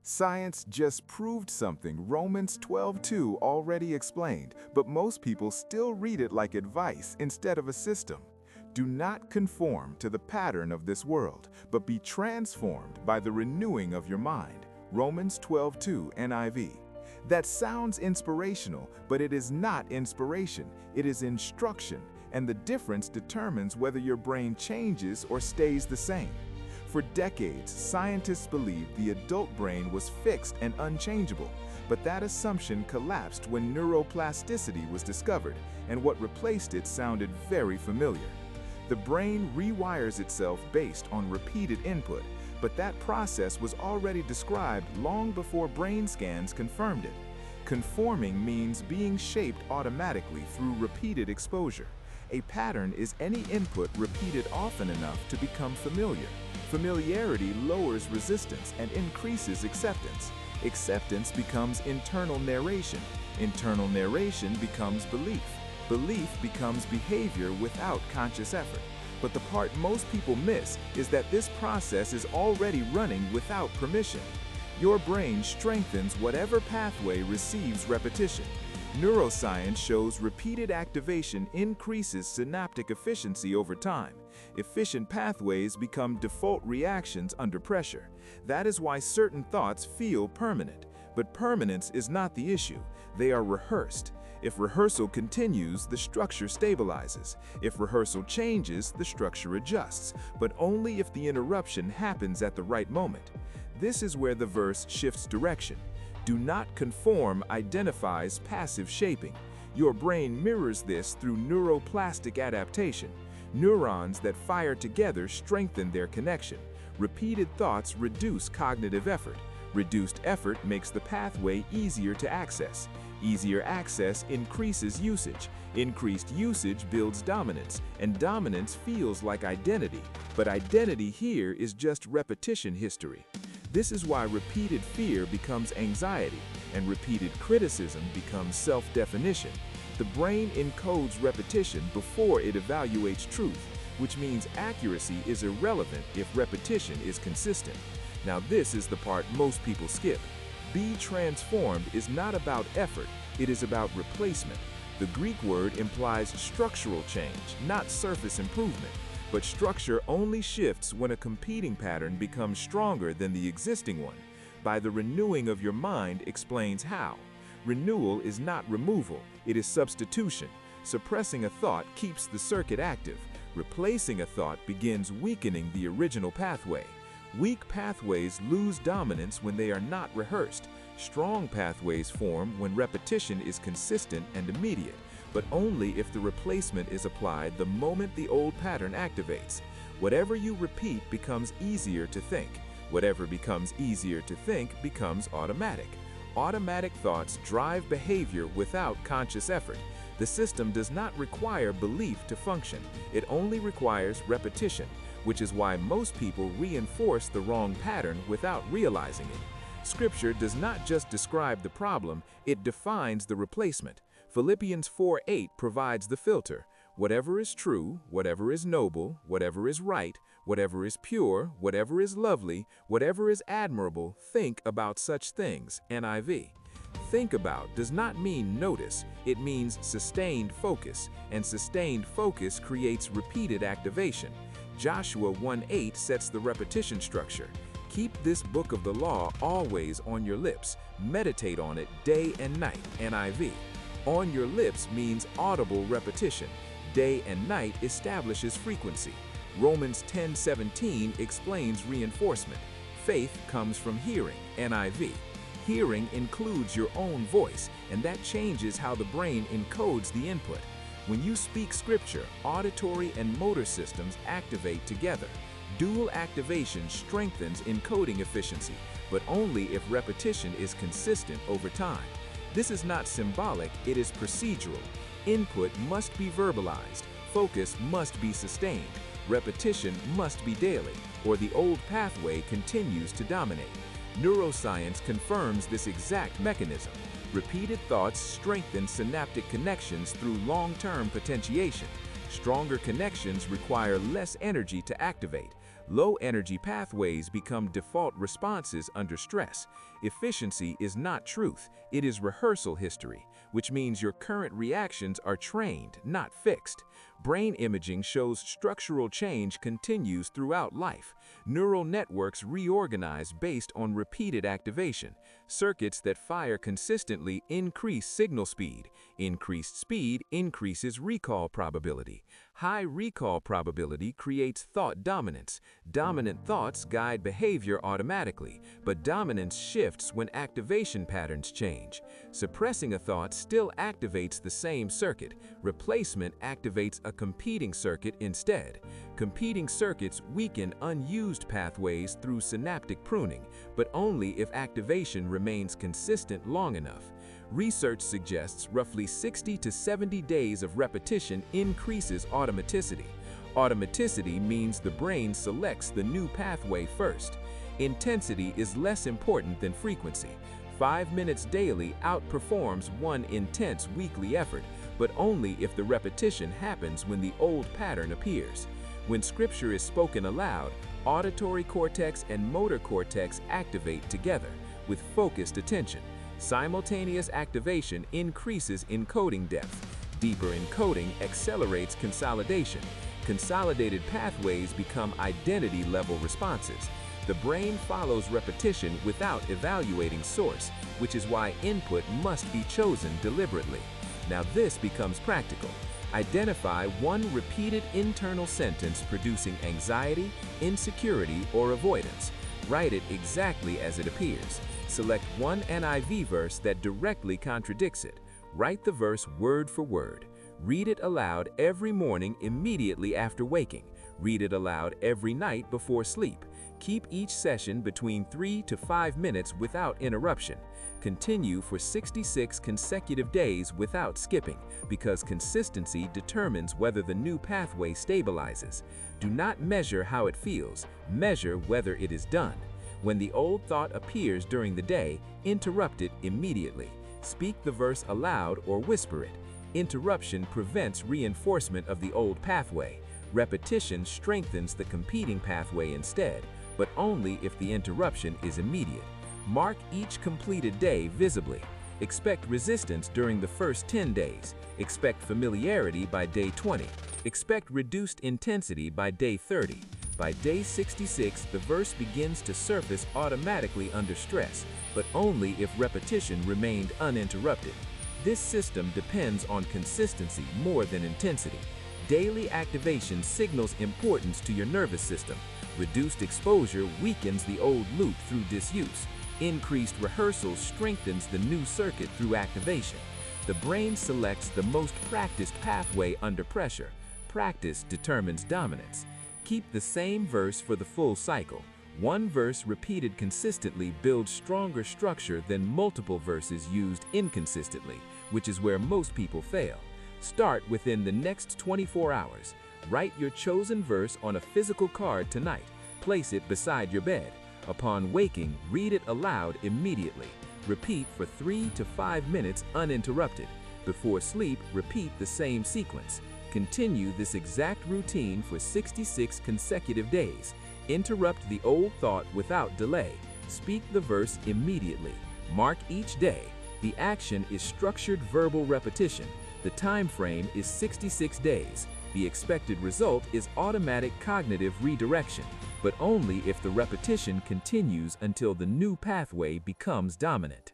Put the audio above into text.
Science just proved something Romans 12:2 already explained, but most people still read it like advice instead of a system. Do not conform to the pattern of this world, but be transformed by the renewing of your mind. Romans 12:2 NIV. That sounds inspirational, but it is not inspiration. It is instruction, and the difference determines whether your brain changes or stays the same. For decades, scientists believed the adult brain was fixed and unchangeable, but that assumption collapsed when neuroplasticity was discovered, and what replaced it sounded very familiar. The brain rewires itself based on repeated input, but that process was already described long before brain scans confirmed it. Conforming means being shaped automatically through repeated exposure. A pattern is any input repeated often enough to become familiar. Familiarity lowers resistance and increases acceptance. Acceptance becomes internal narration. Internal narration becomes belief. Belief becomes behavior without conscious effort. But the part most people miss is that this process is already running without permission. Your brain strengthens whatever pathway receives repetition. Neuroscience shows repeated activation increases synaptic efficiency over time. Efficient pathways become default reactions under pressure. That is why certain thoughts feel permanent. But permanence is not the issue. They are rehearsed. If rehearsal continues, the structure stabilizes. If rehearsal changes, the structure adjusts, but only if the interruption happens at the right moment. This is where the verse shifts direction. Do not conform identifies passive shaping. Your brain mirrors this through neuroplastic adaptation. Neurons that fire together strengthen their connection. Repeated thoughts reduce cognitive effort. Reduced effort makes the pathway easier to access. Easier access increases usage. Increased usage builds dominance, and dominance feels like identity. But identity here is just repetition history. This is why repeated fear becomes anxiety, and repeated criticism becomes self-definition. The brain encodes repetition before it evaluates truth, which means accuracy is irrelevant if repetition is consistent. Now this is the part most people skip. Be transformed is not about effort, it is about replacement. The Greek word implies structural change, not surface improvement. But structure only shifts when a competing pattern becomes stronger than the existing one. By the renewing of your mind explains how. Renewal is not removal, it is substitution. Suppressing a thought keeps the circuit active. Replacing a thought begins weakening the original pathway. Weak pathways lose dominance when they are not rehearsed. Strong pathways form when repetition is consistent and immediate, but only if the replacement is applied the moment the old pattern activates. Whatever you repeat becomes easier to think. Whatever becomes easier to think becomes automatic. Automatic thoughts drive behavior without conscious effort. The system does not require belief to function. It only requires repetition, which is why most people reinforce the wrong pattern without realizing it. Scripture does not just describe the problem, it defines the replacement. Philippians 4:8 provides the filter. Whatever is true, whatever is noble, whatever is right, whatever is pure, whatever is lovely, whatever is admirable, think about such things. NIV. Think about does not mean notice, it means sustained focus, and sustained focus creates repeated activation. Joshua 1:8 sets the repetition structure. Keep this book of the law always on your lips. Meditate on it day and night. NIV. On your lips means audible repetition. Day and night establishes frequency. Romans 10:17 explains reinforcement. Faith comes from hearing. NIV. Hearing includes your own voice, and that changes how the brain encodes the input. When you speak scripture, auditory and motor systems activate together. Dual activation strengthens encoding efficiency, but only if repetition is consistent over time. This is not symbolic, it is procedural. Input must be verbalized, focus must be sustained, repetition must be daily, or the old pathway continues to dominate. Neuroscience confirms this exact mechanism. Repeated thoughts strengthen synaptic connections through long-term potentiation. Stronger connections require less energy to activate, Low-energy pathways become default responses under stress. Efficiency is not truth, it is rehearsal history, which means your current reactions are trained, not fixed. Brain imaging shows structural change continues throughout life. Neural networks reorganize based on repeated activation. Circuits that fire consistently increase signal speed. Increased speed increases recall probability. High recall probability creates thought dominance. Dominant thoughts guide behavior automatically, but dominance shifts when activation patterns change. Suppressing a thought still activates the same circuit. Replacement activates a competing circuit instead. Competing circuits weaken unused pathways through synaptic pruning, but only if activation remains consistent long enough. Research suggests roughly 60 to 70 days of repetition increases automaticity. Automaticity means the brain selects the new pathway first. Intensity is less important than frequency. 5 minutes daily outperforms one intense weekly effort, but only if the repetition happens when the old pattern appears. When scripture is spoken aloud, auditory cortex and motor cortex activate together with focused attention. Simultaneous activation increases encoding depth. Deeper encoding accelerates consolidation. Consolidated pathways become identity-level responses. The brain follows repetition without evaluating source, which is why input must be chosen deliberately. Now this becomes practical. Identify one repeated internal sentence producing anxiety, insecurity, or avoidance. Write it exactly as it appears. Select one NIV verse that directly contradicts it. Write the verse word for word. Read it aloud every morning immediately after waking. Read it aloud every night before sleep. Keep each session between 3 to 5 minutes without interruption. Continue for 66 consecutive days without skipping, because consistency determines whether the new pathway stabilizes. Do not measure how it feels, measure whether it is done. When the old thought appears during the day, interrupt it immediately. Speak the verse aloud or whisper it. Interruption prevents reinforcement of the old pathway. Repetition strengthens the competing pathway instead, but only if the interruption is immediate. Mark each completed day visibly. Expect resistance during the first 10 days. Expect familiarity by day 20. Expect reduced intensity by day 30. By day 66, the verse begins to surface automatically under stress, but only if repetition remained uninterrupted. This system depends on consistency more than intensity. Daily activation signals importance to your nervous system. Reduced exposure weakens the old loop through disuse. Increased rehearsal strengthens the new circuit through activation. The brain selects the most practiced pathway under pressure. Practice determines dominance. Keep the same verse for the full cycle. One verse repeated consistently builds stronger structure than multiple verses used inconsistently, which is where most people fail. Start within the next 24 hours. Write your chosen verse on a physical card tonight. Place it beside your bed. Upon waking, read it aloud immediately. Repeat for 3 to 5 minutes uninterrupted. Before sleep, repeat the same sequence. Continue this exact routine for 66 consecutive days. Interrupt the old thought without delay. Speak the verse immediately. Mark each day. The action is structured verbal repetition. The time frame is 66 days. The expected result is automatic cognitive redirection, but only if the repetition continues until the new pathway becomes dominant.